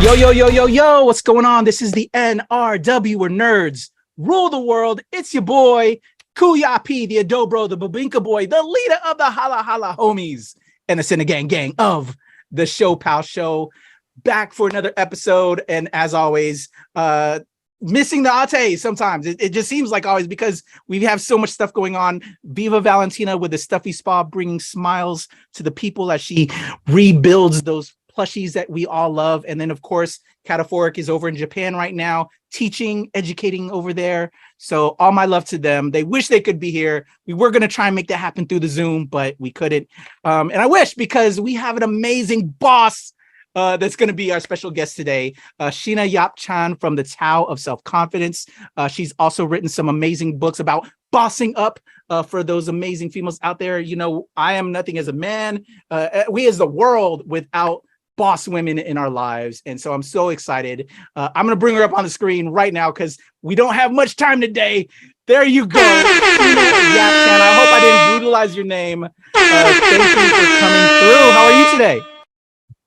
Yo, what's going on? This is the NRW, where nerds rule the world. It's your boy, Kuya, the Adobro, the Babinka boy, the leader of the Hala Hala homies, and the Cine gang of the ShoPowSho, back for another episode. And as always, missing the ate sometimes. It just seems like always, because we have so much stuff going on. Viva Valentina with the stuffy spa, bringing smiles to the people as she rebuilds those plushies that we all love. And then, of course, Kataphorric is over in Japan right now, teaching, educating over there. So all my love to them. They wish they could be here. We were going to try and make that happen through the Zoom, but we couldn't. And I wish, because we have an amazing boss that's going to be our special guest today, Sheena Yap from the Tao of Self-Confidence. She's also written some amazing books about bossing up for those amazing females out there. You know, I am nothing as a man. We as the world without boss women in our lives. And so I'm so excited. I'm going to bring her up on the screen right now because we don't have much time today. There you go. Sheena Yap, I hope I didn't brutalize your name. Thank you for coming through. How are you today?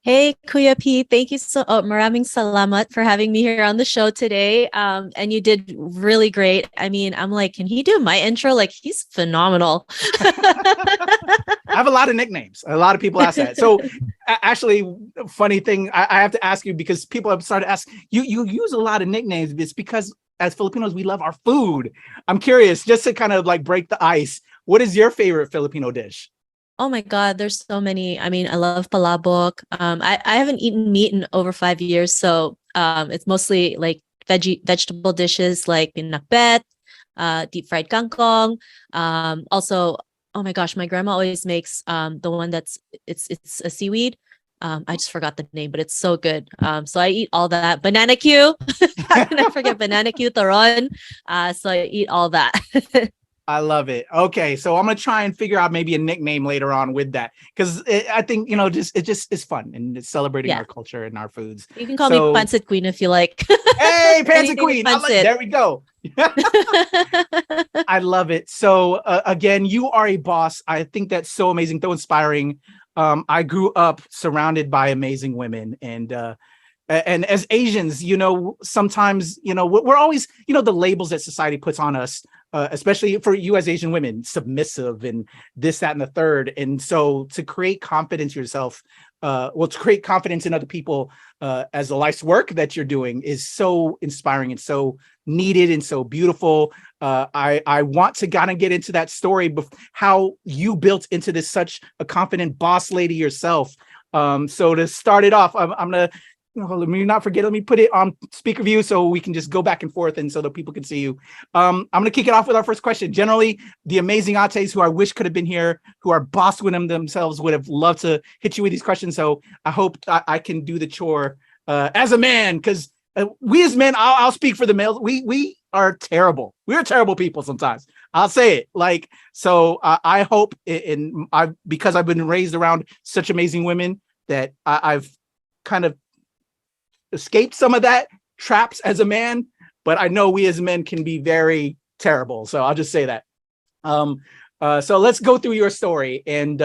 Hey, Kuya P, thank you so maraming salamat for having me here on the show today. And you did really great. I mean, I'm like, can he do my intro? Like, he's phenomenal. I have a lot of nicknames. A lot of people ask that. So actually, funny thing, I have to ask you, because people have started to ask, you use a lot of nicknames. It's because as Filipinos, we love our food. I'm curious, just to kind of like break the ice, what is your favorite Filipino dish? Oh my God, there's so many. I mean, I love palabok. I haven't eaten meat in over 5 years. So it's mostly like vegetable dishes like pinakbet, deep fried kangkong. Also, oh my gosh, my grandma always makes the one it's a seaweed. I just forgot the name, but it's so good. So I eat all that. Banana Q. How can I forget banana Q, taron? So I eat all that. I love it. Okay, so I'm gonna try and figure out maybe a nickname later on with that, because I think, you know, it's fun, and it's celebrating our culture and our foods. You can call me Pancit Queen if you like. Hey, Pancit Queen! There we go. I love it. So again, you are a boss. I think that's so amazing, so inspiring. I grew up surrounded by amazing women, and as Asians, you know, sometimes, you know, we're always, you know, the labels that society puts on us. Especially for you as Asian women, submissive and this, that, and the third. And so to create confidence yourself, to create confidence in other people as the life's work that you're doing is so inspiring and so needed and so beautiful. I want to kind of get into that story, how you built into this such a confident boss lady yourself. So to start it off, I'm going to, let me not forget, let me put it on speaker view so we can just go back and forth and so that people can see you. I'm going to kick it off with our first question. Generally, the amazing ates who I wish could have been here, who are boss women themselves, would have loved to hit you with these questions. So I hope I can do the chore as a man, because we as men, I'll speak for the males. We are terrible. We are terrible people sometimes. I'll say it. Like, so I hope because I've been raised around such amazing women that I've kind of escaped some of that traps as a man, but I know we as men can be very terrible. So I'll just say that. So let's go through your story, and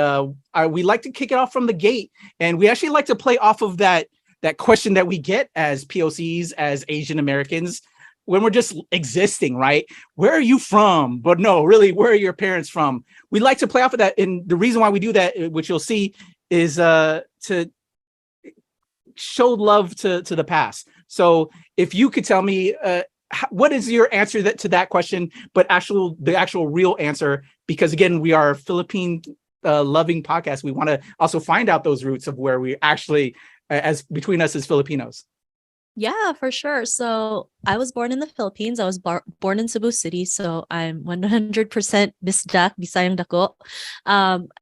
we like to kick it off from the gate, and we actually like to play off of that question that we get as POCs, as Asian Americans, when we're just existing, right? Where are you from? But no, really, where are your parents from? We like to play off of that, and the reason why we do that, which you'll see, is to show love to the past. So if you could tell me what is your answer to that question, but the actual real answer, because again, we are a Philippine loving podcast. We want to also find out those roots of where we actually, as between us as Filipinos. Yeah, for sure. So I was born in the Philippines. I was born in Cebu City. So I'm 100% Bisdak, Bisayang Dako.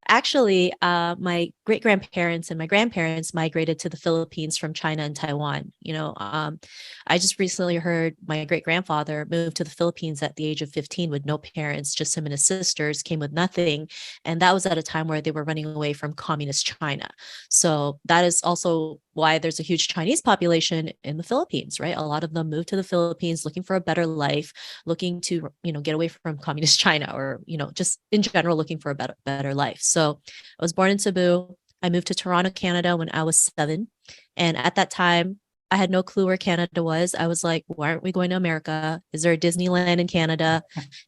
Actually, my great-grandparents and my grandparents migrated to the Philippines from China and Taiwan. You know, I just recently heard my great-grandfather moved to the Philippines at the age of 15 with no parents, just him and his sisters, came with nothing. And that was at a time where they were running away from communist China. So that is also why there's a huge Chinese population in the Philippines, right? A lot of them moved to the Philippines looking for a better life, looking to, get away from communist China, or, just in general, looking for a better life. So I was born in Cebu. I moved to Toronto, Canada when I was 7. And at that time, I had no clue where Canada was. I was like, why aren't we going to America? Is there a Disneyland in Canada?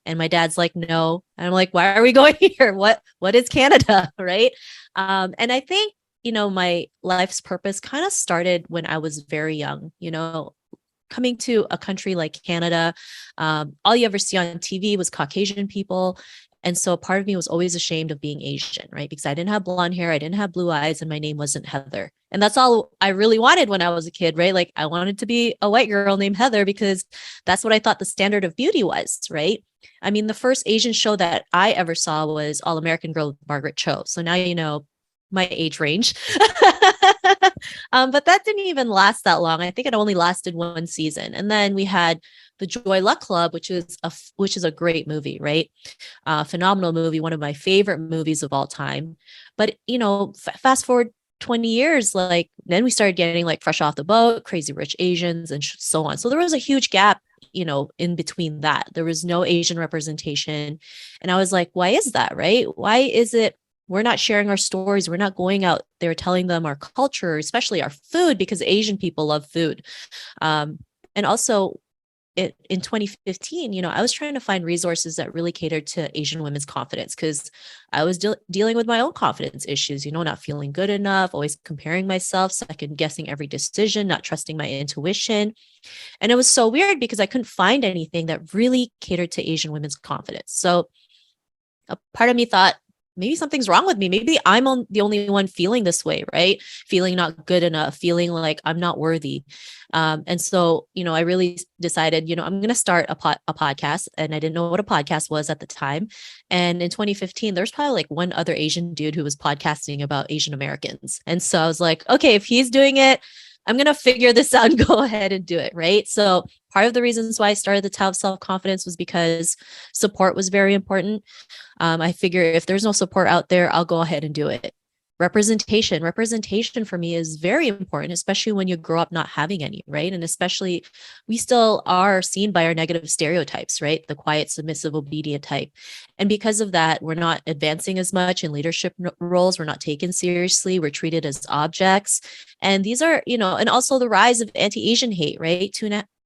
And my dad's like, no. And I'm like, why are we going here? What is Canada? Right. And I think, my life's purpose kind of started when I was very young, coming to a country like Canada. All you ever see on TV was Caucasian people. And so part of me was always ashamed of being Asian, right? Because I didn't have blonde hair, I didn't have blue eyes, and my name wasn't Heather. And that's all I really wanted when I was a kid, right? Like I wanted to be a white girl named Heather because that's what I thought the standard of beauty was, right? I mean, the first Asian show that I ever saw was All American Girl with Margaret Cho. So now you know my age range. But that didn't even last that long. I think it only lasted one season. And then we had the Joy Luck Club, which is a great movie, right? Phenomenal movie, one of my favorite movies of all time. But fast forward 20 years, like then we started getting like Fresh Off the Boat, Crazy Rich Asians, and so on. So there was a huge gap, in between that. There was no Asian representation, and I was like, why is that, right? Why is it we're not sharing our stories? We're not going out there telling them our culture, especially our food, because Asian people love food. And also in 2015, I was trying to find resources that really catered to Asian women's confidence because I was dealing with my own confidence issues, not feeling good enough, always comparing myself, second guessing every decision, not trusting my intuition. And it was so weird because I couldn't find anything that really catered to Asian women's confidence. So a part of me thought, maybe something's wrong with me. Maybe I'm the only one feeling this way, right? Feeling not good enough, feeling like I'm not worthy. And so, I really decided, I'm going to start a podcast, and I didn't know what a podcast was at the time. And in 2015, there's probably like one other Asian dude who was podcasting about Asian Americans. And so I was like, okay, if he's doing it, I'm going to figure this out and go ahead and do it. Right. So part of the reasons why I started the Tao of Self-Confidence was because support was very important. I figure if there's no support out there, I'll go ahead and do it. Representation for me is very important, especially when you grow up not having any, right? And especially we still are seen by our negative stereotypes, right? The quiet, submissive, obedient type. And because of that, we're not advancing as much in leadership roles. We're not taken seriously. We're treated as objects. And these are, and also the rise of anti-Asian hate, right?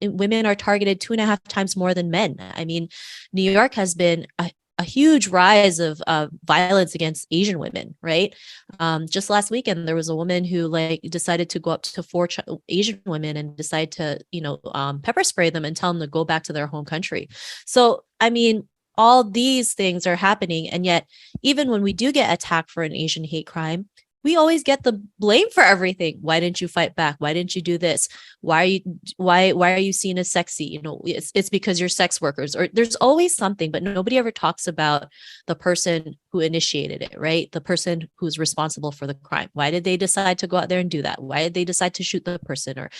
Women are targeted 2.5 times more than men. I mean, New York has been a huge rise of violence against Asian women, right? Just last weekend, there was a woman who decided to go up to 4 Asian women and decide to, pepper spray them and tell them to go back to their home country. So, I mean, all these things are happening. And yet, even when we do get attacked for an Asian hate crime, we always get the blame for everything. Why didn't you fight back? Why didn't you do this? Why are you seen as sexy? It's because you're sex workers, or there's always something, but nobody ever talks about the person who initiated it, right? The person who's responsible for the crime. Why did they decide to go out there and do that? Why did they decide to shoot the person or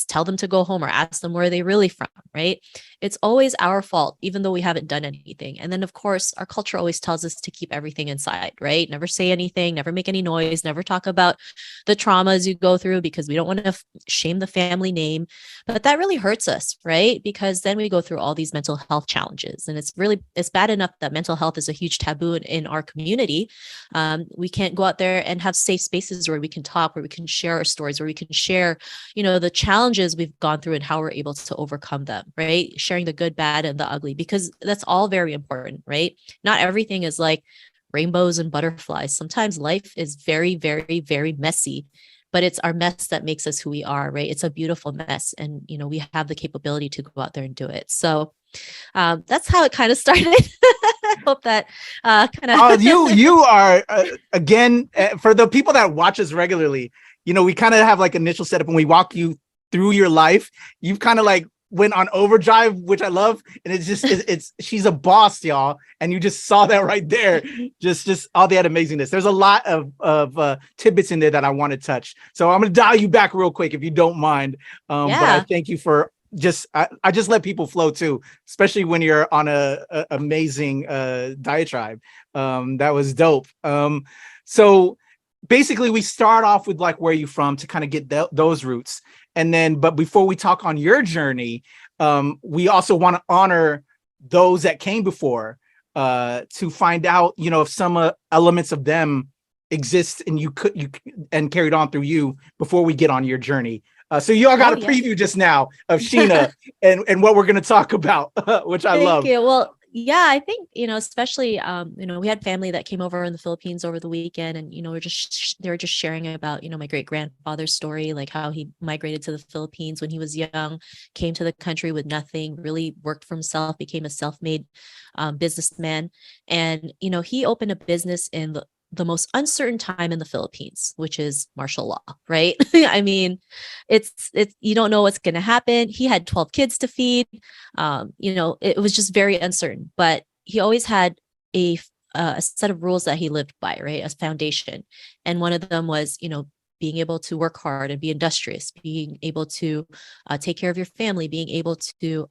tell them to go home or ask them where they're really from, right? It's always our fault, even though we haven't done anything. And then, of course, our culture always tells us to keep everything inside, right? Never say anything, never make any noise, never talk about the traumas you go through because we don't want to shame the family name. But that really hurts us, right? Because then we go through all these mental health challenges. And it's bad enough that mental health is a huge taboo in our community. We can't go out there and have safe spaces where we can talk, where we can share our stories, where we can share, the challenges we've gone through and how we're able to overcome them, right? Sharing the good, bad, and the ugly, because that's all very important, right? Not everything is like rainbows and butterflies. Sometimes life is very, very, very messy, but it's our mess that makes us who we are, right? It's a beautiful mess. And, we have the capability to go out there and do it. So that's how it kind of started. I hope that kind of. Oh, you are, again, for the people that watch us regularly, we kind of have like initial setup when we walk you through your life. You've kind of like went on overdrive, which I love. And it's just, she's a boss, y'all. And you just saw that right there. Just all that amazingness. There's a lot of tidbits in there that I want to touch. So I'm going to dial you back real quick if you don't mind. But I thank you for I just let people flow too, especially when you're on a amazing diatribe. That was dope. So basically we start off with like where you from to kind of get those roots. And then, but before we talk on your journey, we also want to honor those that came before to find out, if some elements of them exist and you carried on through you before we get on your journey. So you all got Oh, a yeah. preview just now of Sheena and what we're going to talk about, which I love. Thank you. Well, yeah, I think, especially, we had family that came over in the Philippines over the weekend, and, they were just sharing about, my great grandfather's story, like how he migrated to the Philippines when he was young, came to the country with nothing, really worked for himself, became a self-made businessman. And, he opened a business in the most uncertain time in the Philippines, which is martial law, right? I mean, it's you don't know what's going to happen. He had 12 kids to feed. It was just very uncertain, but he always had a set of rules that he lived by, right? A foundation. And one of them was, being able to work hard and be industrious, being able to take care of your family, being able to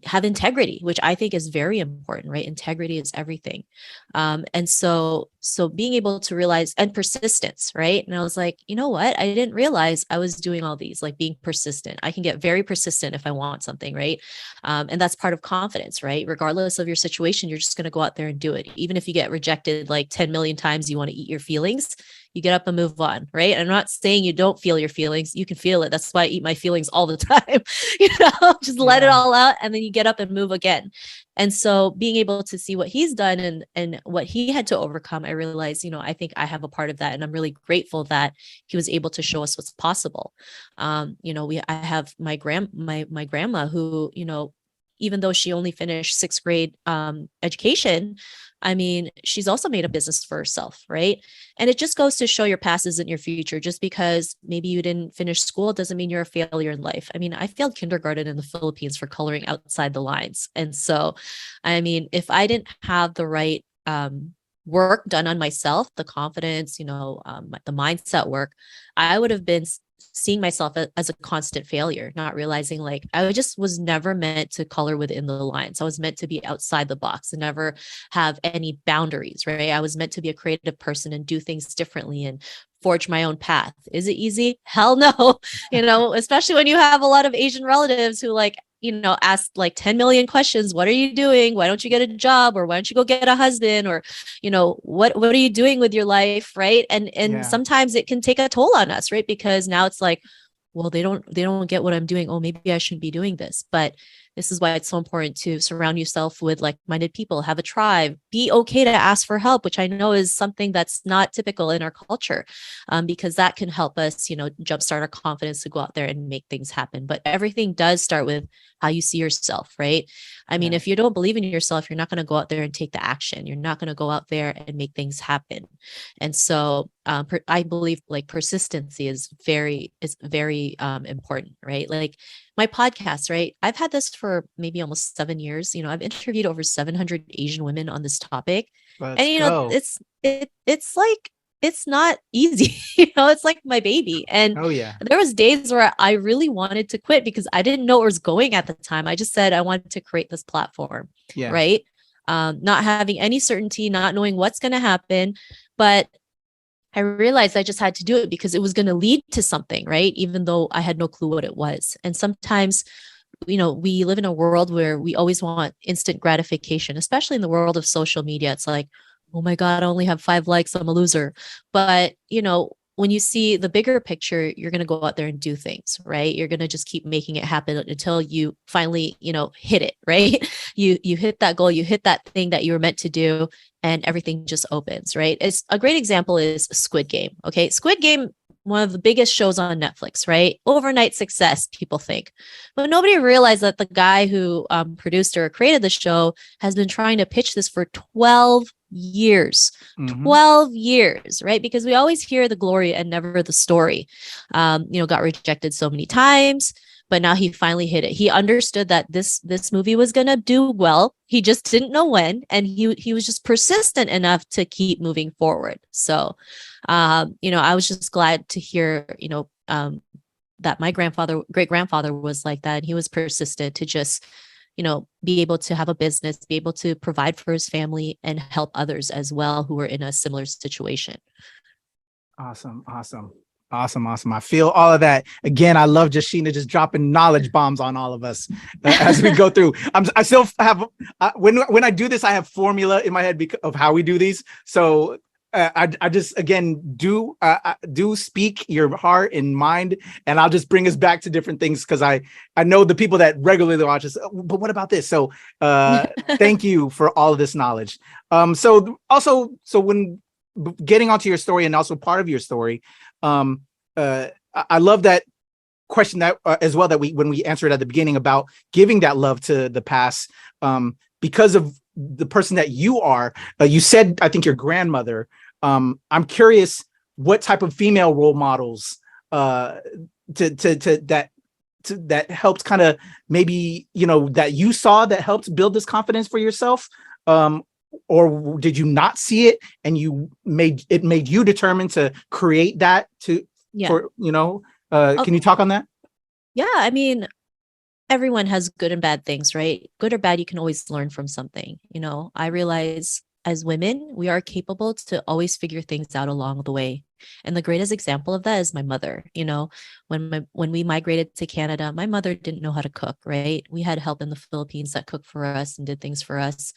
have integrity, which I think is very important, right? Integrity is everything. And so being able to realize, and persistence, right? And I was like, you know what? I didn't realize I was doing all these, like being persistent. I can get very persistent if I want something, right? And that's part of confidence, right? Regardless of your situation, you're just going to go out there and do it. Even if you get rejected like 10 million times, you want to eat your feelings, you get up and move on, right? I'm not saying you don't feel your feelings. You can feel it. That's why I eat my feelings all the time. Just let it all out, and then you get up and move again. And so being able to see what he's done and what he had to overcome, I realized, I think I have a part of that. And I'm really grateful that he was able to show us what's possible. I have my grandma who, even though she only finished sixth grade education, I mean, she's also made a business for herself, right? And it just goes to show your past isn't your future. Just because maybe you didn't finish school doesn't mean you're a failure in life. I mean, I failed kindergarten in the Philippines for coloring outside the lines. And so, I mean, if I didn't have the right work done on myself, the confidence, the mindset work, I would have been seeing myself as a constant failure, not realizing like I just was never meant to color within the lines. I was meant to be outside the box and never have any boundaries, right? I was meant to be a creative person and do things differently and forge my own path. Is it easy? Hell no. Especially when you have a lot of Asian relatives who ask like 10 million questions. What are you doing? Why don't you get a job? Or why don't you go get a husband? Or, what are you doing with your life? Right. And sometimes it can take a toll on us, right? Because now it's like, well, they don't get what I'm doing. Oh, maybe I shouldn't be doing this. But this is why it's so important to surround yourself with like-minded people, have a tribe, be okay to ask for help, which I know is something that's not typical in our culture, because that can help us, jumpstart our confidence to go out there and make things happen. But everything does start with how you see yourself, right? I mean, if you don't believe in yourself, you're not going to go out there and take the action. You're not going to go out there and make things happen. And so I believe like persistency is very important, right? Like my podcast, right? I've had this for maybe almost 7 years. I've interviewed over 700 Asian women on this topic. It's like, it's not easy. It's like my baby. And there was days where I really wanted to quit because I didn't know where it was going at the time. I just said, I wanted to create this platform, right? Not having any certainty, not knowing what's going to happen, but I realized I just had to do it because it was going to lead to something, right? Even though I had no clue what it was. And sometimes, we live in a world where we always want instant gratification, especially in the world of social media. It's like, oh my God, I only have 5 likes. I'm a loser. But, when you see the bigger picture, you're going to go out there and do things, right? You're going to just keep making it happen until you finally, hit it, right? You hit that goal, you hit that thing that you were meant to do, and everything just opens, right? It's a great example is Squid Game. Okay. Squid Game, one of the biggest shows on Netflix, right? Overnight success, people think. But nobody realized that the guy who produced or created the show has been trying to pitch this for 12 years. 12 years, right? Because we always hear the glory and never the story. Got rejected so many times, but now he finally hit it. He understood that this movie was going to do well. He just didn't know when, and he was just persistent enough to keep moving forward. So, I was just glad to hear, that my great grandfather was like that. And he was persistent to just, be able to have a business, be able to provide for his family and help others as well who were in a similar situation. Awesome. I feel all of that. Again, I love Sheena just dropping knowledge bombs on all of us as we go through. I still have, when I do this, I have formula in my head of how we do these. So I just again do speak your heart and mind, and I'll just bring us back to different things because I know the people that regularly watch us. But what about this? So thank you for all of this knowledge. So when getting onto your story and also part of your story, I love that question that as well that when we answered at the beginning about giving that love to the past because of the person that you are. You said, I think, your grandmother. I'm curious what type of female role models that helped kind of maybe, that you saw that helped build this confidence for yourself, or did you not see it and made you determined to create that can you talk on that? Yeah, I mean, everyone has good and bad things, right? Good or bad, you can always learn from something. I realize as women, we are capable to always figure things out along the way. And the greatest example of that is my mother. When we migrated to Canada, my mother didn't know how to cook, right? We had help in the Philippines that cooked for us and did things for us.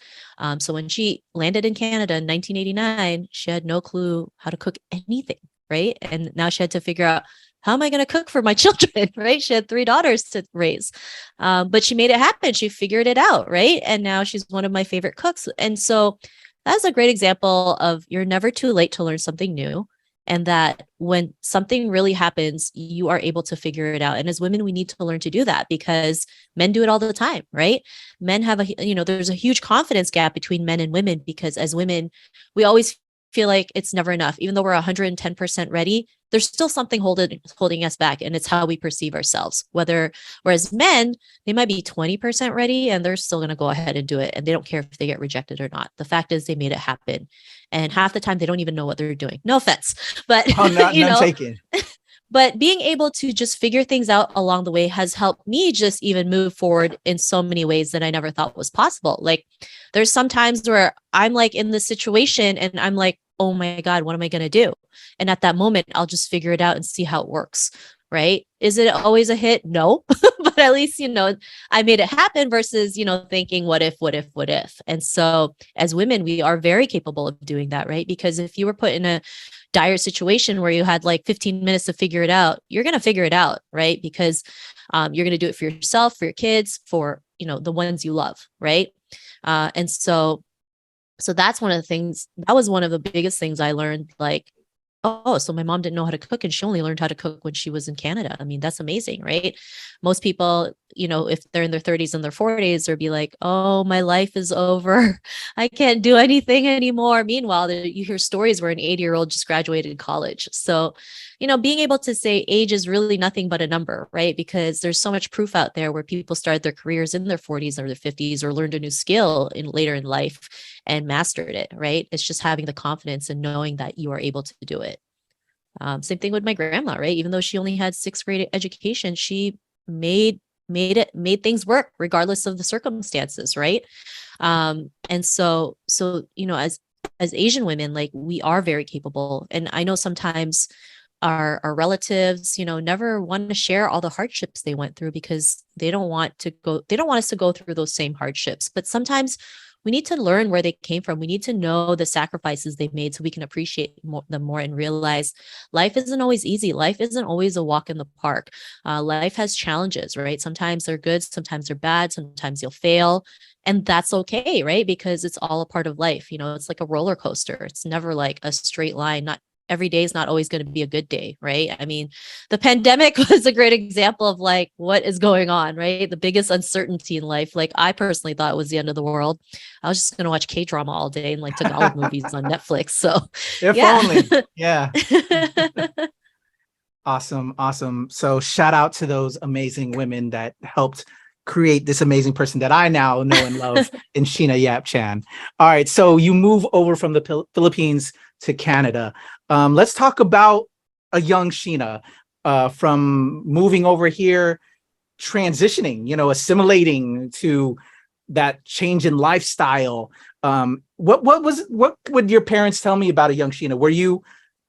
So when she landed in Canada in 1989, she had no clue how to cook anything, right? And now she had to figure out, how am I going to cook for my children, right? She had 3 daughters to raise, but she made it happen. She figured it out, right? And now she's one of my favorite cooks. And so that's a great example of you're never too late to learn something new. And that when something really happens, you are able to figure it out. And as women, we need to learn to do that because men do it all the time, right? Men have there's a huge confidence gap between men and women because as women, we always feel like it's never enough. Even though we're 110% ready, there's still something holding us back. And it's how we perceive ourselves. Whereas men, they might be 20% ready and they're still going to go ahead and do it. And they don't care if they get rejected or not. The fact is they made it happen. And half the time they don't even know what they're doing. No offense, but none taken. But being able to just figure things out along the way has helped me just even move forward in so many ways that I never thought was possible. Like there's some times where I'm like in this situation and I'm like, oh my God, what am I going to do? And at that moment, I'll just figure it out and see how it works. Right. Is it always a hit? No, but at least, I made it happen versus, thinking what if. And so as women, we are very capable of doing that. Right. Because if you were put in a dire situation where you had like 15 minutes to figure it out, you're going to figure it out. Right. Because you're going to do it for yourself, for your kids, for, the ones you love. Right. And so that's one of the things, that was one of the biggest things I learned, like, oh, so my mom didn't know how to cook and she only learned how to cook when she was in Canada. I mean, that's amazing, right? Most people, if they're in their 30s and their 40s, they'll be like, oh, my life is over. I can't do anything anymore. Meanwhile, you hear stories where an 80-year-old just graduated college. So, being able to say age is really nothing but a number, right? Because there's so much proof out there where people started their careers in their 40s or their 50s or learned a new skill later in life and mastered it, right? It's just having the confidence and knowing that you are able to do it. Same thing with my grandma, right? Even though she only had 6th grade education, she made things work regardless of the circumstances, right? And so as Asian women, like we are very capable. And I know sometimes our relatives, never want to share all the hardships they went through because they don't want us to go through those same hardships. But sometimes we need to learn where they came from. We need to know the sacrifices they made so we can appreciate them more and realize life isn't always easy. Life isn't always a walk in the park. Life has challenges, right? Sometimes they're good, sometimes they're bad, sometimes you'll fail. And that's okay, right? Because it's all a part of life. It's like a roller coaster. It's never like a straight line. Not every day is not always going to be a good day, right? I mean, the pandemic was a great example of like what is going on, right? The biggest uncertainty in life. Like I personally thought it was the end of the world. I was just going to watch K-drama all day and like Tagalog movies on Netflix. So if only, yeah. Awesome. So shout out to those amazing women that helped create this amazing person that I now know and love in Sheena Yap Chan. All right, so you move over from the Philippines to Canada. Let's talk about a young Sheena from moving over here, transitioning, assimilating to that change in lifestyle. What would your parents tell me about a young Sheena? Were you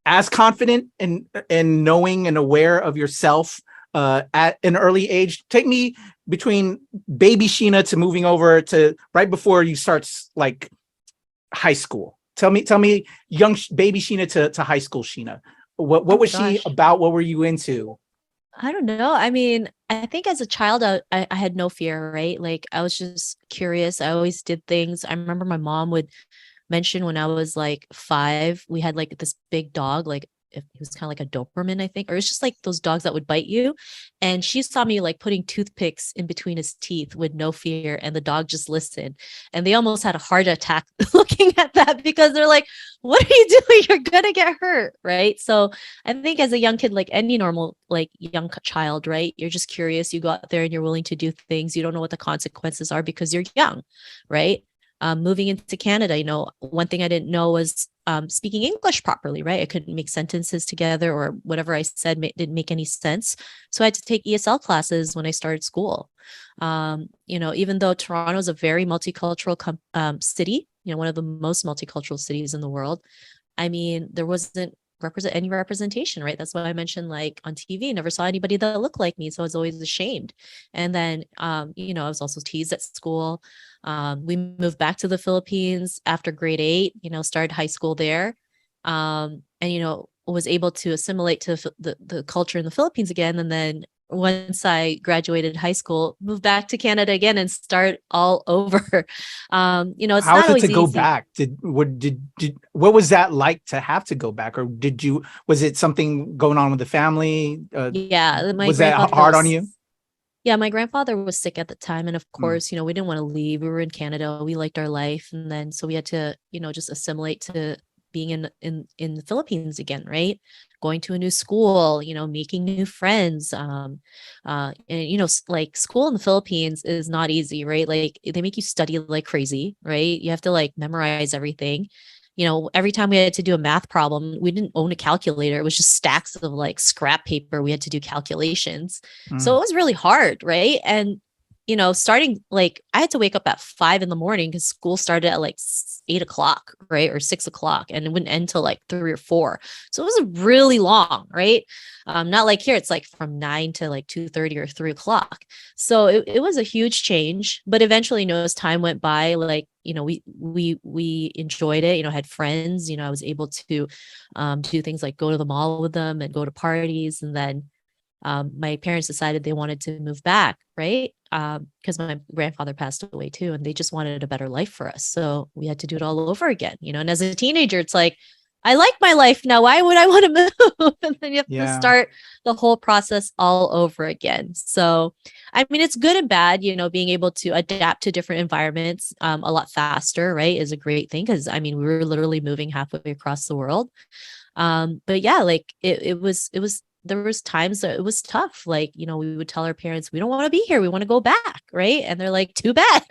as confident in knowing and aware of yourself at an early age? Take me between baby Sheena to moving over to right before you start like high school. Tell me, young baby Sheena to high school Sheena. What was she about? What were you into? I don't know. I mean, I think as a child, I had no fear, right? Like I was just curious. I always did things. I remember my mom would mention when I was like 5, we had like this big dog, like if he was kind of like a Doberman, I think, or it's just like those dogs that would bite you. And she saw me like putting toothpicks in between his teeth with no fear, and the dog just listened. And they almost had a heart attack looking at that because they're like, "What are you doing? You're gonna get hurt, right?" So I think as a young kid, like any normal like young child, right, you're just curious. You go out there and you're willing to do things. You don't know what the consequences are because you're young, right? Moving into Canada, one thing I didn't know was speaking English properly, right? I couldn't make sentences together, or whatever I said didn't make any sense. So I had to take ESL classes when I started school. Even though Toronto is a very multicultural city, one of the most multicultural cities in the world, I mean, there wasn't any representation, right? That's why I mentioned, like, on TV, never saw anybody that looked like me. So I was always ashamed. And then, I was also teased at school. We moved back to the Philippines after grade 8, started high school there. And, was able to assimilate to the culture in the Philippines again. And then once I graduated high school, moved back to Canada again and start all over. It's How not is always it to go easy. back? What was that like to have to go back? Or was it something going on with the family? Yeah. Was that hard on you? Yeah, my grandfather was sick at the time. And of course, we didn't want to leave. We were in Canada. We liked our life. And then, so we had to, just assimilate to being in the Philippines again, right? Going to a new school, making new friends. And, like, school in the Philippines is not easy, right? Like, they make you study like crazy, right? You have to like memorize everything. Every time we had to do a math problem, we didn't own a calculator. It was just stacks of like scrap paper. We had to do calculations. So it was really hard, right? And, starting, like, I had to wake up at 5 a.m. because school started at like 8 o'clock, right? Or 6 o'clock, and it wouldn't end till like 3 or 4. So it was really long, right? Not like here, it's like from 9 to like 2:30 or 3 o'clock. So it was a huge change, but eventually, as time went by, like, we enjoyed it, had friends, I was able to do things like go to the mall with them and go to parties. And then my parents decided they wanted to move back, right? Because my grandfather passed away too, and they just wanted a better life for us. So we had to do it all over again, and as a teenager, it's like, I like my life now. Why would I want to move? And then you have to start the whole process all over again. So, I mean, it's good and bad, being able to adapt to different environments a lot faster, right, is a great thing. Because, I mean, we were literally moving halfway across the world. But yeah, like it was, there was times that it was tough. Like, we would tell our parents, we don't want to be here. We want to go back. Right. And they're like, too bad,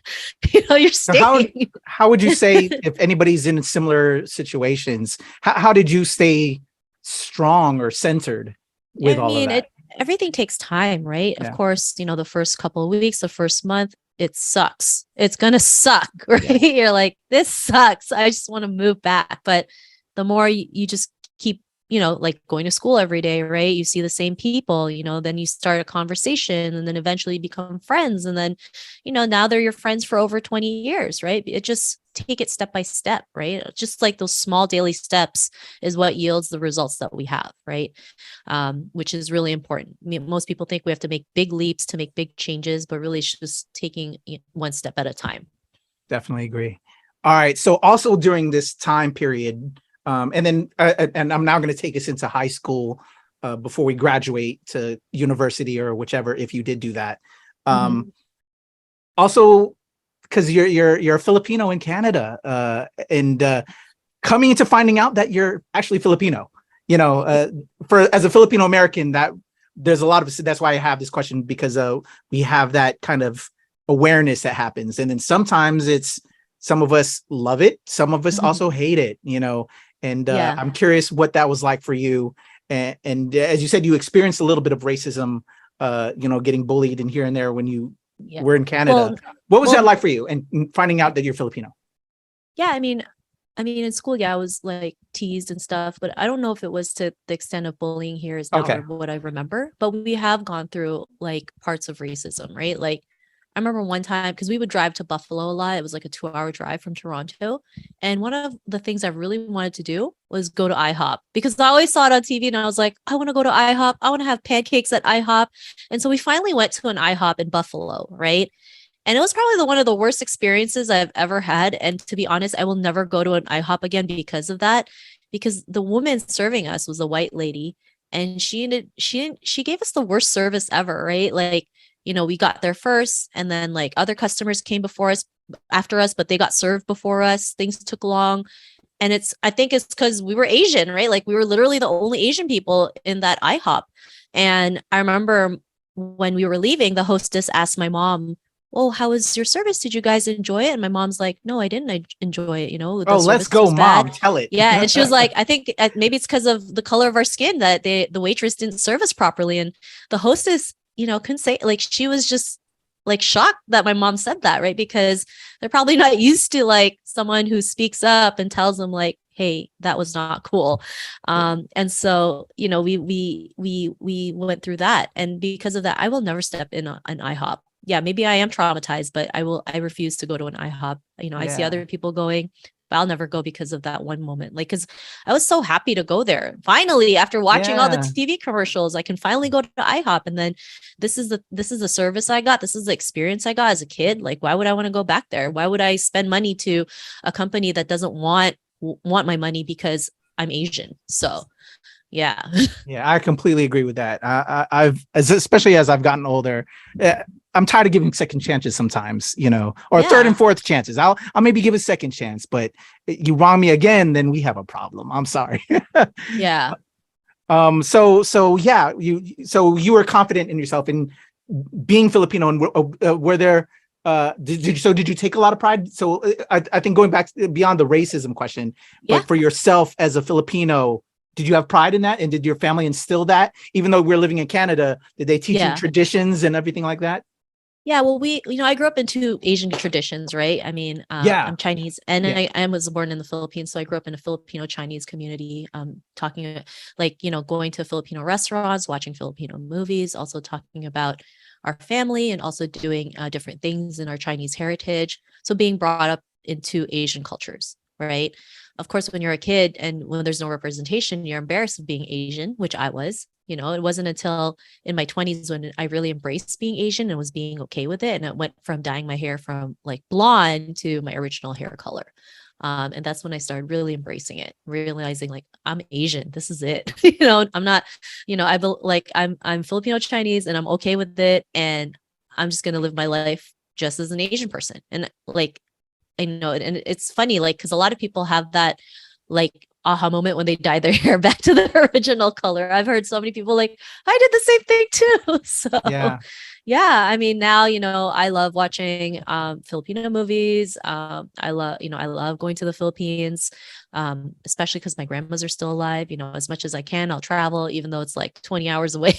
you're staying. So how would you say, if anybody's in similar situations, how did you stay strong or centered with all of that? Everything takes time, right? Yeah. Of course, the first couple of weeks, the first month, it sucks. It's going to suck, right? Yeah. You're like, this sucks. I just want to move back. But the more you just keep, like going to school every day, right? You see the same people, then you start a conversation, and then eventually become friends. And then, now they're your friends for over 20 years, right? It just take it step by step, right? Just like those small daily steps is what yields the results that we have, right? Which is really important. I mean, most people think we have to make big leaps to make big changes, but really it's just taking one step at a time. Definitely agree. All right. So also during this time period, and then I'm now going to take us into high school before we graduate to university or whichever, if you did do that. Also, because you're a Filipino in Canada, and coming into finding out that you're actually Filipino, as a Filipino American, that there's a lot of, that's why I have this question, because we have that kind of awareness that happens, and then sometimes it's, some of us love it, some of us also hate it, and I'm curious what that was like for you. And as you said, you experienced a little bit of racism, getting bullied and here and there when you were in Canada. What was that like for you, and finding out that you're Filipino? Yeah, I mean, in school, I was like teased and stuff, but I don't know if it was to the extent of bullying here is not what I remember. But we have gone through like parts of racism, right? Like, I remember one time, because we would drive to Buffalo a lot. It was like a 2-hour drive from Toronto. And one of the things I really wanted to do was go to IHOP, because I always saw it on TV and I was like, I want to go to IHOP. I want to have pancakes at IHOP. And so we finally went to an IHOP in Buffalo, right? And it was probably one of the worst experiences I've ever had. And to be honest, I will never go to an IHOP again because of that. Because the woman serving us was a white lady, and she gave us the worst service ever, right? Like, we got there first, and then like other customers came after us, but they got served before us. Things took long. And I think it's because we were Asian, right? Like we were literally the only Asian people in that IHOP. And I remember when we were leaving, the hostess asked my mom, "Oh, how was your service? Did you guys enjoy it?" And my mom's like, "No, I didn't enjoy it. Oh, let's go, Mom. Tell it. Yeah. And she was like, I think maybe it's because of the color of our skin that the waitress didn't serve us properly. And the hostess, couldn't say, like, she was just like shocked that my mom said that, right? Because they're probably not used to like someone who speaks up and tells them like, hey, that was not cool. And so, we went through that. And because of that, I will never step in an IHOP. Yeah, maybe I am traumatized, but I refuse to go to an IHOP. I see other people going, but I'll never go because of that one moment. Like, because I was so happy to go there. Finally, after watching all the TV commercials, I can finally go to IHOP. And then this is the service I got. This is the experience I got as a kid. Like, why would I want to go back there? Why would I spend money to a company that doesn't want my money because I'm Asian? So yeah. Yeah, I completely agree with that. Especially as I've gotten older, I'm tired of giving second chances sometimes, or third and fourth chances. I'll maybe give a second chance, but you wrong me again, then we have a problem. I'm sorry. Yeah. So yeah, you were confident in yourself in being Filipino, and were there did you take a lot of pride? So I think going back beyond the racism question, but for yourself as a Filipino, did you have pride in that? And did your family instill that? Even though we're living in Canada, did they teach you traditions and everything like that? Yeah, well, I grew up in 2 Asian traditions, right? I mean, I'm Chinese, and I was born in the Philippines, so I grew up in a Filipino Chinese community, talking like, going to Filipino restaurants, watching Filipino movies, also talking about our family, and also doing different things in our Chinese heritage. So being brought up into Asian cultures, right? Of course, when you're a kid and when there's no representation, you're embarrassed of being Asian, which I was. It wasn't until in my 20s when I really embraced being Asian and was being okay with it. And it went from dyeing my hair from like blonde to my original hair color. And that's when I started really embracing it, realizing like, I'm Asian. This is it. I'm not, I'm Filipino Chinese, and I'm okay with it. And I'm just going to live my life just as an Asian person. And like, I know it. And it's funny, like, because a lot of people have that like aha moment when they dye their hair back to the original color. I've heard so many people like, I did the same thing too. So I mean, now, I love watching Filipino movies. I love going to the Philippines, especially because my grandmas are still alive. As much as I can, I'll travel, even though it's like 20 hours away.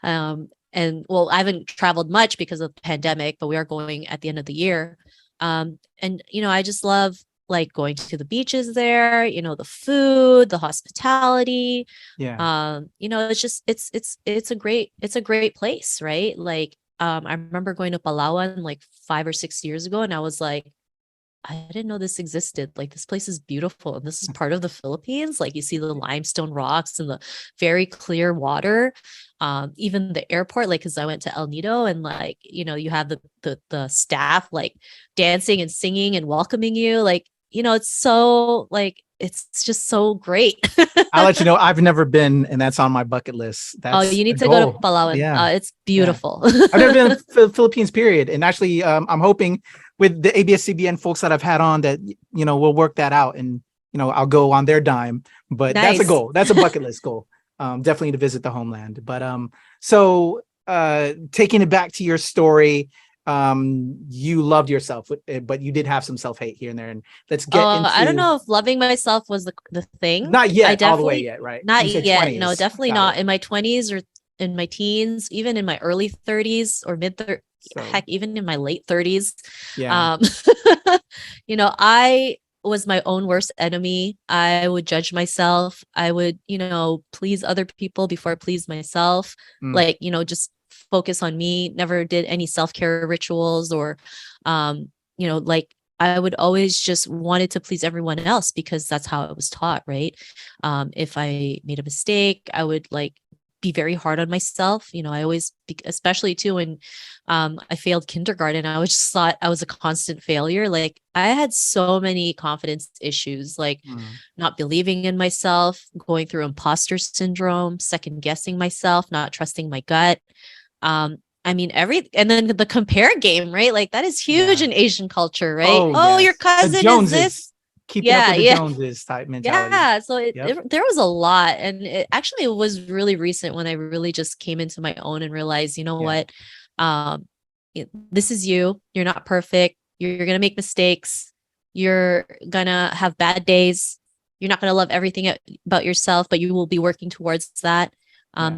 And well, I haven't traveled much because of the pandemic, but we are going at the end of the year. And I just love like going to the beaches there, the food, the hospitality. It's just it's a great place, right? Like I remember going to Palawan like 5 or 6 years ago, and I was like, I didn't know this existed. Like, this place is beautiful, and this is part of the Philippines. Like, you see the limestone rocks and the very clear water. Even the airport, like, because I went to El Nido, and like, you have the staff like dancing and singing and welcoming you. Like, it's so like, it's just so great. I'll let you know, I've never been, and that's on my bucket list. You need to go to Palawan. It's beautiful. I've never been to the Philippines, period. And actually, I'm hoping with the ABS-CBN folks that I've had on that, we'll work that out, and, I'll go on their dime. But that's a goal. That's a bucket list goal. Definitely to visit the homeland. But so taking it back to your story, you loved yourself, but you did have some self-hate here and there. And let's get into... I don't know if loving myself was the thing. Not yet, all the way yet, right? Not yet. 20s. No, definitely not. In my 20s or in my teens, even in my early 30s or mid-30s, heck, even in my late 30s. Yeah. I was my own worst enemy. I would judge myself. I would, please other people before I please myself. Like, just focus on me, never did any self-care rituals or, like I would always just wanted to please everyone else because that's how I was taught, right? If I made a mistake, I would like be very hard on myself. I always, especially too when I failed kindergarten, I always just thought I was a constant failure. Like I had so many confidence issues, like not believing in myself, going through imposter syndrome, second guessing myself, not trusting my gut. And then the compare game, right? Like that is huge in Asian culture, right? Oh, your cousin is this. Keeping up with the Joneses type mentality. Yeah. So there was a lot. And it was really recent when I really just came into my own and realized, what, this is you. You're not perfect. You're going to make mistakes. You're going to have bad days. You're not going to love everything about yourself, but you will be working towards that.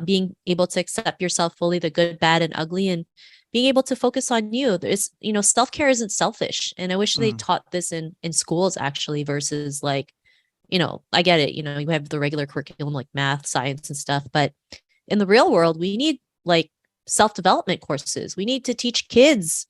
Being able to accept yourself fully, the good, bad, and ugly, and being able to focus on you. There's, self-care isn't selfish. And I wish they taught this in schools actually versus like, I get it. You have the regular curriculum like math, science and stuff, but in the real world, we need like self-development courses. We need to teach kids,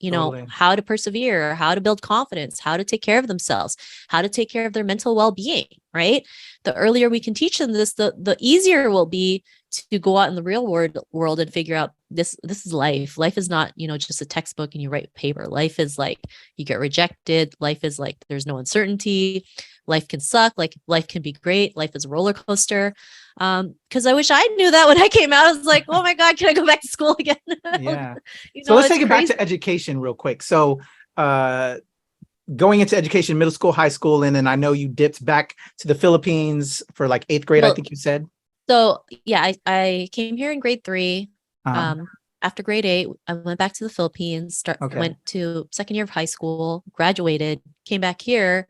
how to persevere, how to build confidence, how to take care of themselves, how to take care of their mental well-being, right? The earlier we can teach them this, the easier it will be to go out in the real world and figure out this is life. Life is not, just a textbook and you write paper. Life is like you get rejected. Life is like there's no uncertainty. Life can suck. Like life can be great. Life is a roller coaster. Because I wish I knew that when I came out. I was like, oh my God, can I go back to school again? Yeah. So let's take it back to education real quick. So going into education, middle school, high school, and then I know you dipped back to the Philippines for like 8th grade, I think you said. So yeah, I came here in grade 3. After grade 8, I went back to the Philippines, went to second year of high school, graduated, came back here,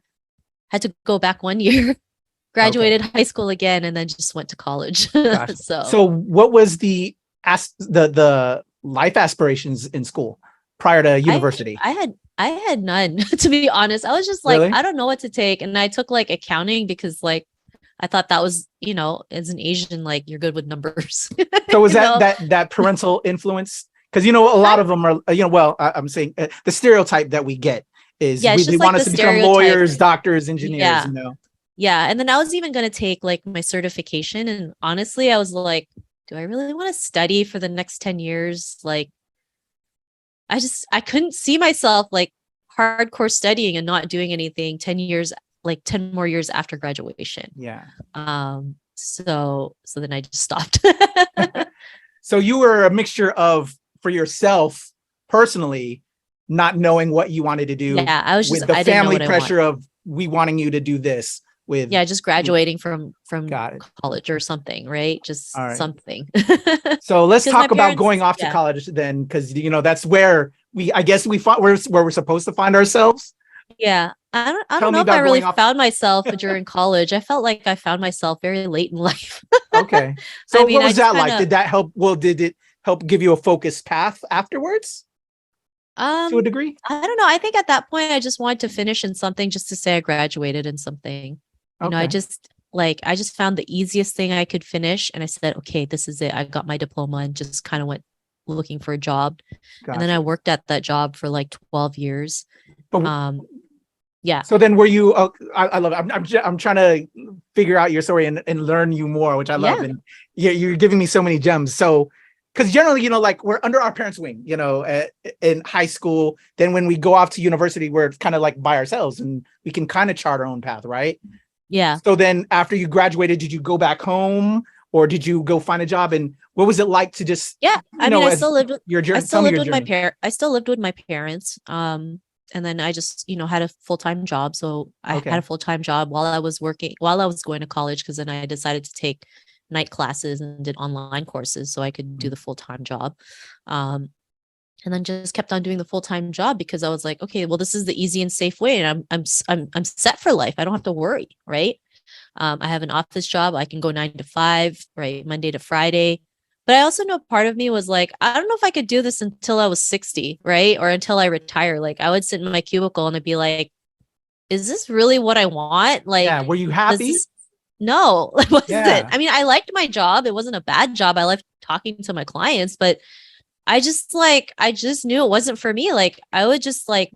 had to go back 1 year, graduated high school again, and then just went to college. Gotcha. So what was the life aspirations in school prior to university? I had none, to be honest. I was just like, really? I don't know what to take. And I took like accounting because like I thought that was, as an Asian, like you're good with numbers. So was that parental influence? Because, a lot of them are, I'm saying the stereotype that we get is we want us to become lawyers, doctors, engineers, Yeah. And then I was even going to take like my certification. And honestly, I was like, do I really want to study for the next 10 years? Like, I couldn't see myself like hardcore studying and not doing anything 10 years, like 10 more years after graduation. Yeah. So then I just stopped. So you were a mixture of, for yourself personally, not knowing what you wanted to do. Yeah, I was just with the family pressure of we wanting you to do this with. Yeah, just graduating from college or something, right? Just something. So let's talk about going off to college then, because that's where I guess we find where we're supposed to find ourselves. Yeah. I don't know if I really found myself during college. I felt like I found myself very late in life. Okay. So what was that like? Did that help? Well, did it help give you a focused path afterwards? To a degree? I don't know. I think at that point, I just wanted to finish in something just to say I graduated in something. I just found the easiest thing I could finish. And I said, okay, this is it. I got my diploma and just kind of went looking for a job. Gotcha. And then I worked at that job for like 12 years. But, yeah. So then were you, I love it. I'm trying to figure out your story and learn you more, which I love. And you're giving me so many gems. So, because generally, like we're under our parents' wing, in high school. Then when we go off to university, we're kind of like by ourselves and we can kind of chart our own path, right? Yeah. So then after you graduated, did you go back home or did you go find a job? And what was it like to just, I still lived with your journey? I still lived with my parents. And then I just, had a full-time job. So I had a full-time job while I was going to college, because then I decided to take night classes and did online courses so I could do the full-time job. And then just kept on doing the full-time job because I was like, okay, well, this is the easy and safe way. And I'm set for life. I don't have to worry. Right. I have an office job. I can go 9 to 5, right? Monday to Friday. But I also know part of me was like, I don't know if I could do this until I was 60, right? Or until I retire. Like I would sit in my cubicle and I'd be like, is this really what I want? Like, were you happy? No, it wasn't. I mean, I liked my job. It wasn't a bad job. I liked talking to my clients, but I just knew it wasn't for me. Like I would just like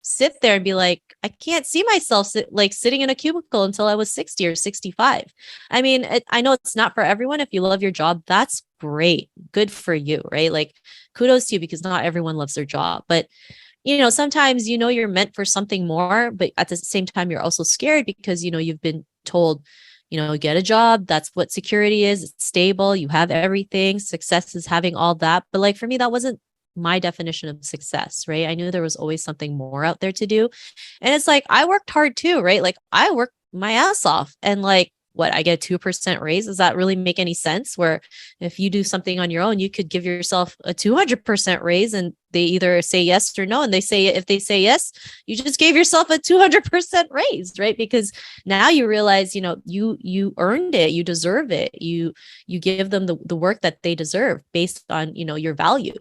sit there and be like, I can't see myself sitting in a cubicle until I was 60 or 65. I mean, I know it's not for everyone. If you love your job, that's great. Good for you, right? Like kudos to you, because not everyone loves their job. But, sometimes, you're meant for something more, but at the same time, you're also scared because, you've been told, get a job. That's what security is. It's stable. You have everything. Success is having all that. But like for me, that wasn't my definition of success, right? I knew there was always something more out there to do. And it's like, I worked hard too, right? Like I worked my ass off, and like, what, I get a 2% raise. Does that really make any sense? Where if you do something on your own, you could give yourself a 200% raise, and they either say yes or no. And if they say yes, you just gave yourself a 200% raise, right? Because now you realize, you earned it, you deserve it. You give them the work that they deserve based on, your value.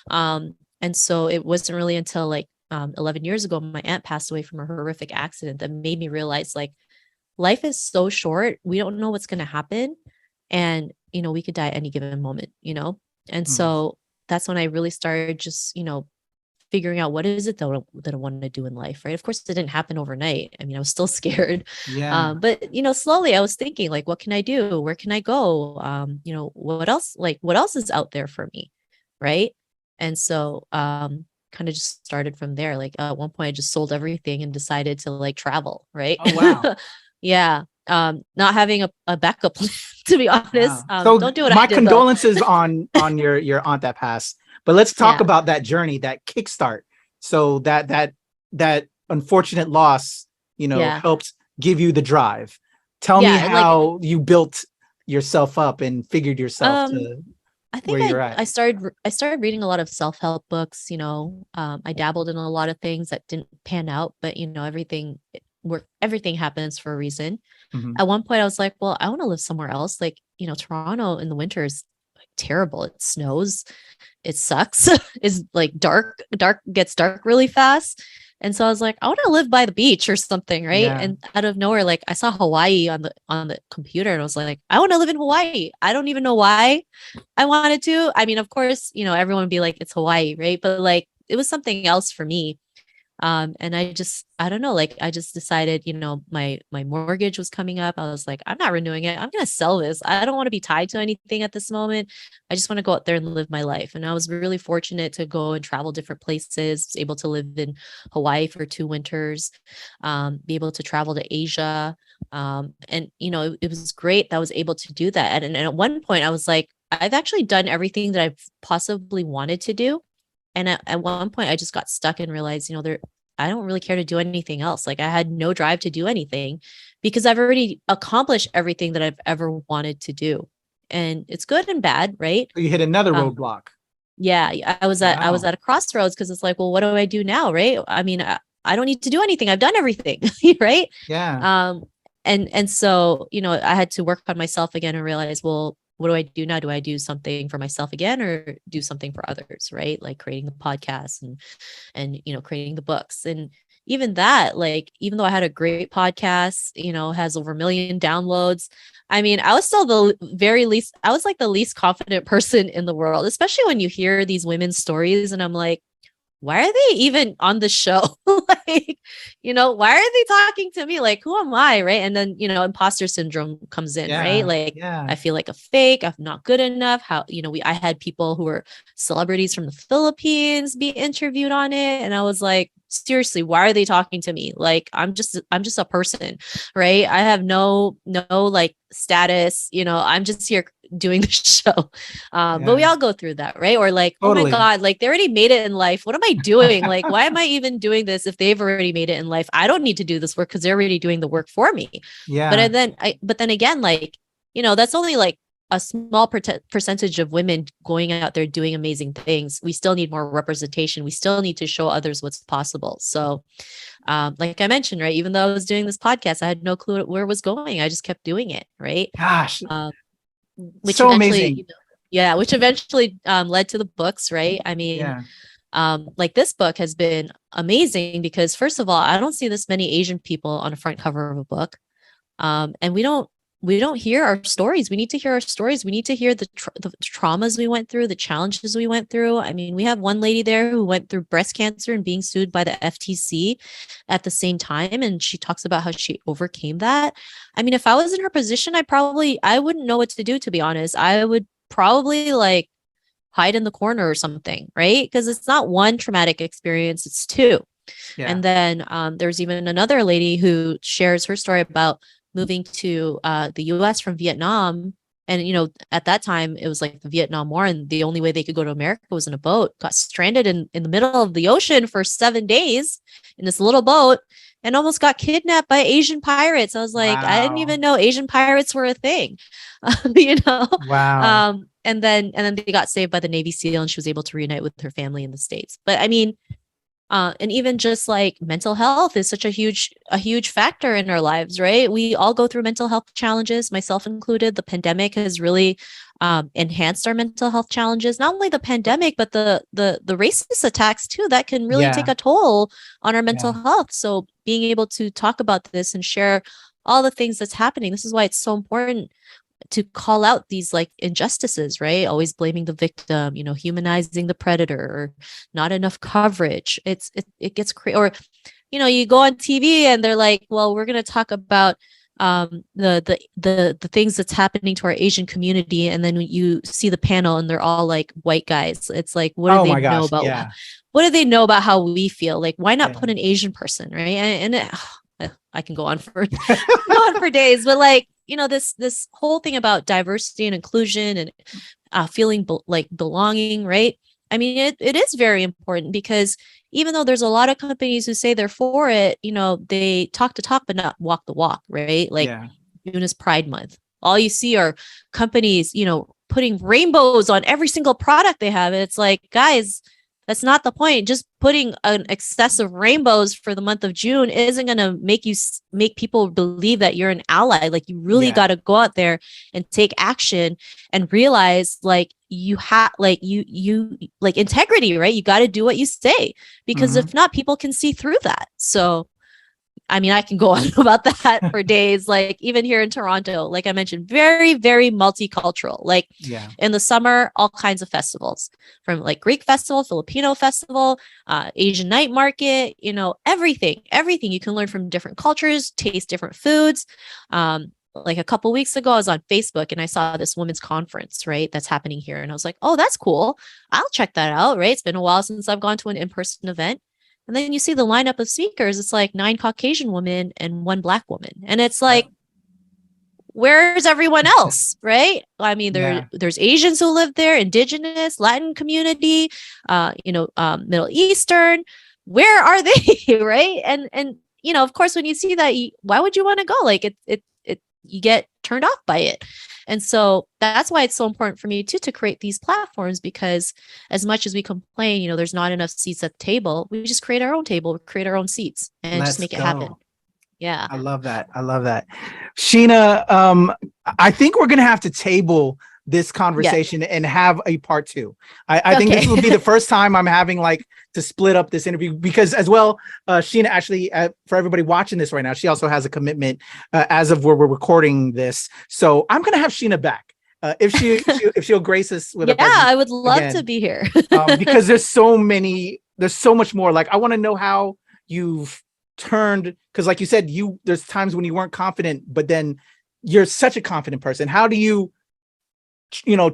And so it wasn't really until like 11 years ago, my aunt passed away from a horrific accident that made me realize, like, life is so short. We don't know what's going to happen. And, we could die at any given moment, And so that's when I really started just, figuring out what is it that I want to do in life, right? Of course, it didn't happen overnight. I mean, I was still scared. Yeah. But, slowly I was thinking, like, what can I do? Where can I go? What else is out there for me? Right. And so, kind of just started from there. Like at one point I just sold everything and decided to like travel. Right. Oh, wow. Yeah. Not having a backup plan, to be honest. Wow. So don't do what my I did, condolences on your aunt that passed. But let's talk about that journey, that kickstart. So that unfortunate loss, helped give you the drive. Tell me how you built yourself up and figured yourself to I think where you're at. I started reading a lot of self-help books. I dabbled in a lot of things that didn't pan out, but everything happens for a reason. Mm-hmm. At one point I was like, well, I want to live somewhere else. Like, Toronto in the winter is terrible. It snows. It sucks. It's like gets dark really fast. And so I was like, I want to live by the beach or something. Right. Yeah. And out of nowhere, like I saw Hawaii on the computer, and I was like, I want to live in Hawaii. I don't even know why I wanted to. I mean, of course, everyone would be like, it's Hawaii. Right. But like, it was something else for me. And I don't know, like I just decided, my mortgage was coming up. I was like, I'm not renewing it. I'm going to sell this. I don't want to be tied to anything at this moment. I just want to go out there and live my life. And I was really fortunate to go and travel different places, able to live in Hawaii for 2 winters, be able to travel to Asia. And, it was great that I was able to do that. And at one point I was like, I've actually done everything that I've possibly wanted to do. And at one point I just got stuck and realized, I don't really care to do anything else. Like I had no drive to do anything because I've already accomplished everything that I've ever wanted to do. And it's good and bad, right? So you hit another roadblock. Yeah. I was at a crossroads because it's like, well, what do I do now? Right. I mean, I don't need to do anything. I've done everything. Right. Yeah. And so, I had to work on myself again and realize, well, what do I do now? Do I do something for myself again or do something for others? Right. Like creating the podcast and, creating the books. And even that, like, even though I had a great podcast, has over 1 million downloads. I mean, I was still I was like the least confident person in the world, especially when you hear these women's stories. And I'm like, why are they even on the show? Like, why are they talking to me? Like, who am I? Right. And then, imposter syndrome comes in, right? Like, I feel like a fake, I'm not good enough. How, I had people who were celebrities from the Philippines be interviewed on it. And I was like, seriously, why are they talking to me? Like, I'm just a person, right? I have no like status, I'm just here doing the show. But we all go through that, right? Or like, totally. Oh my God, like they already made it in life. What am I doing? Like, why am I even doing this if they've already made it in life? I don't need to do this work because they're already doing the work for me. Yeah. But then again, like, that's only like a small percentage of women going out there doing amazing things. We still need more representation. We still need to show others what's possible. So, like I mentioned, right, even though I was doing this podcast, I had no clue where it was going. I just kept doing it. Right. Gosh. Which so eventually, amazing. Which eventually led to the books. Right. I mean, like this book has been amazing because first of all, I don't see this many Asian people on the front cover of a book. And we don't we don't hear our stories. We need to hear our stories. We need to hear the traumas we went through, the challenges we went through. I mean, we have one lady there who went through breast cancer and being sued by the FTC at the same time. And she talks about how she overcame that. I mean, if I was in her position, I wouldn't know what to do, to be honest. I would probably like hide in the corner or something, right? Because it's not one traumatic experience, it's two. Yeah. And then there's even another lady who shares her story about moving to the US from Vietnam. And, you know, at that time, it was like the Vietnam War, and the only way they could go to America was in a boat. Got stranded in the middle of the ocean for 7 days in this little boat and almost got kidnapped by Asian pirates. I was like, wow. I didn't even know Asian pirates were a thing, you know? Wow. And then they got saved by the Navy SEAL, and she was able to reunite with her family in the States. But I mean, and even just like mental health is such a huge factor in our lives, right? We all go through mental health challenges, myself included. The pandemic has really enhanced our mental health challenges. Not only the pandemic, but the racist attacks too, that can really take a toll on our mental health. So being able to talk about this and share all the things that's happening, this is why it's so important to call out these like injustices, right? Always blaming the victim, you know, humanizing the predator, or not enough coverage. It gets crazy. Or, you know, you go on TV and they're like, well, we're going to talk about the things that's happening to our Asian community, and then you see the panel and they're all like white guys. It's like, what do they know about what do they know about how we feel? Like, why not put an Asian person, right? And I can go on for days, but like, you know, this whole thing about diversity and inclusion and feeling like belonging, right? I mean, it is very important, because even though there's a lot of companies who say they're for it, you know, they talk the talk but not walk the walk, right? Like June is Pride Month. All you see are companies, you know, putting rainbows on every single product they have. And it's like, guys, that's not the point. Just putting an excess of rainbows for the month of June isn't going to make people believe that you're an ally. Like, you really got to go out there and take action and realize like you have like you like integrity, right? You got to do what you say, because if not, people can see through that. So I mean, I can go on about that for days. Like, even here in Toronto, like I mentioned, very, very multicultural. Like in the summer, all kinds of festivals, from like Greek festival, Filipino festival, Asian night market, you know, everything you can learn from different cultures, taste different foods. Like a couple weeks ago, I was on Facebook and I saw this women's conference, right? That's happening here. And I was like, oh, that's cool. I'll check that out, right? It's been a while since I've gone to an in-person event. And then you see the lineup of speakers. It's like 9 Caucasian women and 1 Black woman. And it's like, where's everyone else, right? I mean, there's Asians who live there, Indigenous, Latin community, Middle Eastern. Where are they, right? And you know, of course, when you see that, why would you want to go? Like, you get turned off by it. And so that's why it's so important for me too to create these platforms, because as much as we complain, you know, there's not enough seats at the table, we just create our own table, create our own seats, and just make it happen. Yeah. I love that. Sheena, I think we're going to have to table this conversation and have a part 2. I think this will be the first time I'm having like to split up this interview, because as well, Sheena, actually, for everybody watching this right now, she also has a commitment as of where we're recording this. So I'm going to have Sheena back. If she'll grace us with I would love to be here. Because there's so much more. Like, I want to know how you've turned, because like you said, there's times when you weren't confident, but then you're such a confident person. How do you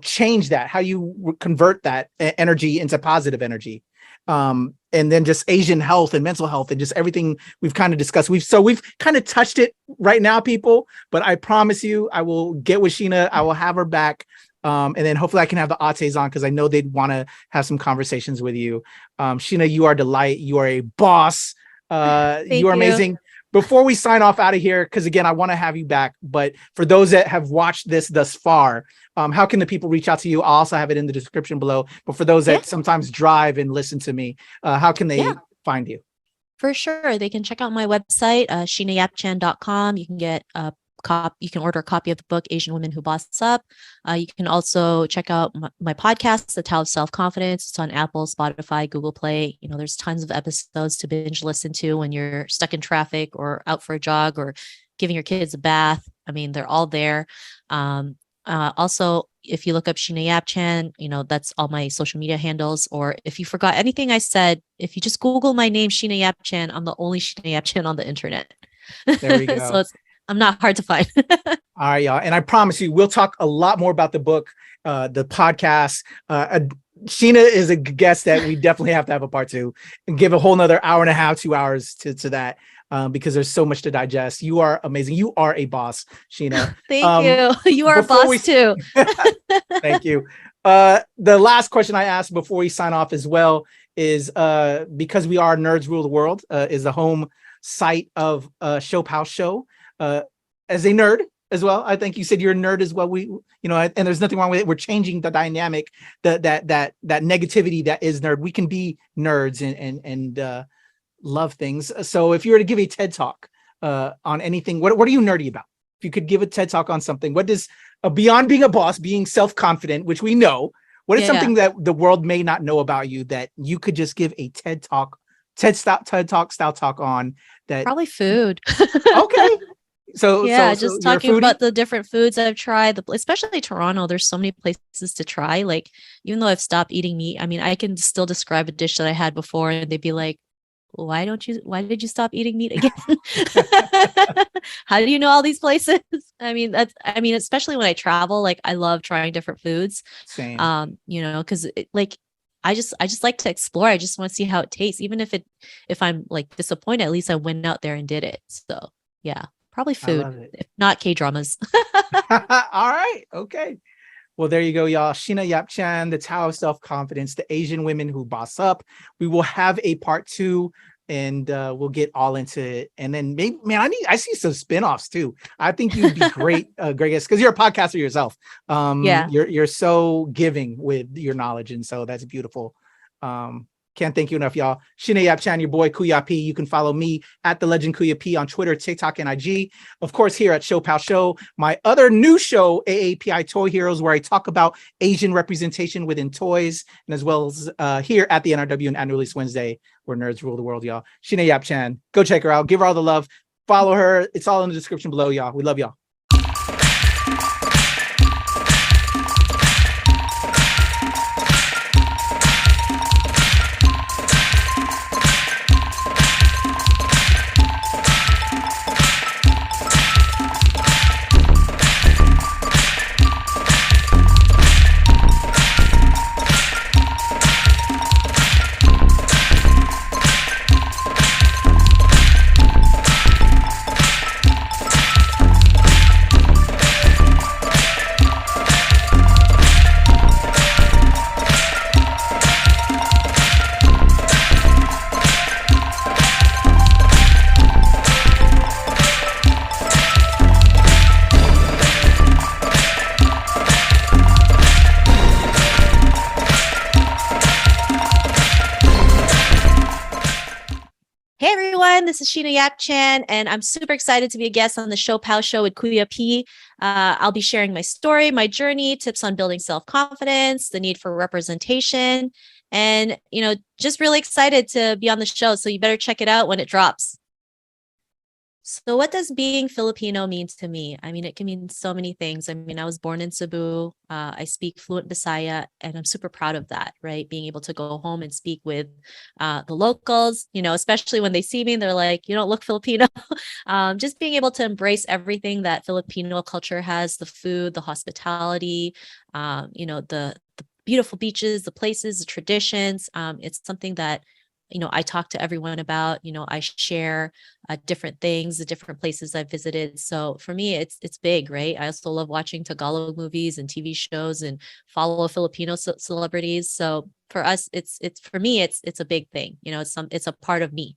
change that? How you convert that energy into positive energy? And then just Asian health and mental health and just everything we've kind of discussed. We've kind of touched it right now, people, but I promise you, I will get with Sheena. I will have her back. And then hopefully I can have the Ates on, because I know they'd want to have some conversations with you. Sheena, you are a delight. You are a boss. You are amazing. Before we sign off out of here, because again, I want to have you back, but for those that have watched this thus far, how can the people reach out to you? I'll also have it in the description below, but for those that sometimes drive and listen to me, how can they find you? For sure. They can check out my website, SheenaYapChan.com. You can get you can order a copy of the book, Asian Women Who Boss Up. You can also check out my podcast, The Tao of Self-Confidence. It's on Apple, Spotify, Google Play. You know, there's tons of episodes to binge listen to when you're stuck in traffic or out for a jog or giving your kids a bath. I mean, they're all there. Also, if you look up Sheena Yap Chan, that's all my social media handles. Or if you forgot anything I said, if you just Google my name, Sheena Yap Chan, I'm the only Sheena Yap Chan on the internet. There we go. So I'm not hard to find. All right, y'all. And I promise you, we'll talk a lot more about the book, the podcast. Sheena is a guest that we definitely have to have a part 2 and give a whole nother hour and a half, 2 hours to that. Because there's so much to digest. You are amazing. You are a boss, Sheena. Thank you. You are a boss too. Thank you. The last question I asked before we sign off as well is because we are Nerds Rule the World, is the home site of ShoPowSho. As a nerd as well, I think you said you're a nerd as well. And there's nothing wrong with it. We're changing the dynamic, that negativity that is nerd. We can be nerds and love things. So if you were to give a TED talk on anything, what are you nerdy about? If you could give a TED talk on something, what does beyond being a boss, being self-confident, which we know, what is something that the world may not know about you that you could just give a TED talk style talk on? That probably food. Okay. So just talking about the different foods I've tried, especially Toronto. There's so many places to try. Like, even though I've stopped eating meat, I mean, I can still describe a dish that I had before and they'd be like, why did you stop eating meat again? How do you know all these places? I mean, especially when I travel, like, I love trying different foods. Same. Because I just like to explore. I just want to see how it tastes. Even if I'm like disappointed, at least I went out there and did it. So yeah, probably food, if not K-dramas. All right. Okay. Well, there you go, y'all. Sheena Yap Chan, the Tao of Self-Confidence, the Asian women who boss up. We will have a part 2 and we'll get all into it. And then maybe, man, I see some spinoffs too. I think you'd be great guest, because you're a podcaster yourself. You're so giving with your knowledge. And so that's beautiful. Can't thank you enough, y'all. Sheena Yap Chan, your boy Kuya P. You can follow me at the Legend Kuya P on Twitter, TikTok, and IG. Of course, here at ShoPowSho, my other new show, AAPI Toy Heroes, where I talk about Asian representation within toys, and as well as here at the NRW and Annual Release Wednesday, where nerds rule the world, y'all. Sheena Yap Chan, go check her out. Give her all the love. Follow her. It's all in the description below, y'all. We love y'all. This is Sheena Yap Chan, and I'm super excited to be a guest on the ShoPowSho with Kuya P. I'll be sharing my story, my journey, tips on building self-confidence, the need for representation, and, just really excited to be on the show. So you better check it out when it drops. So what does being Filipino mean to me? I mean, it can mean so many things. I mean, I was born in Cebu. I speak fluent Bisaya, and I'm super proud of that, right? Being able to go home and speak with the locals, especially when they see me, they're like, you don't look Filipino. Just being able to embrace everything that Filipino culture has, the food, the hospitality, the beautiful beaches, the places, the traditions. It's something that I talk to everyone about. I share different things, the different places I've visited. So for me, it's big, right? I also love watching Tagalog movies and TV shows and follow Filipino celebrities. So for us, it's for me, it's a big thing. It's a part of me.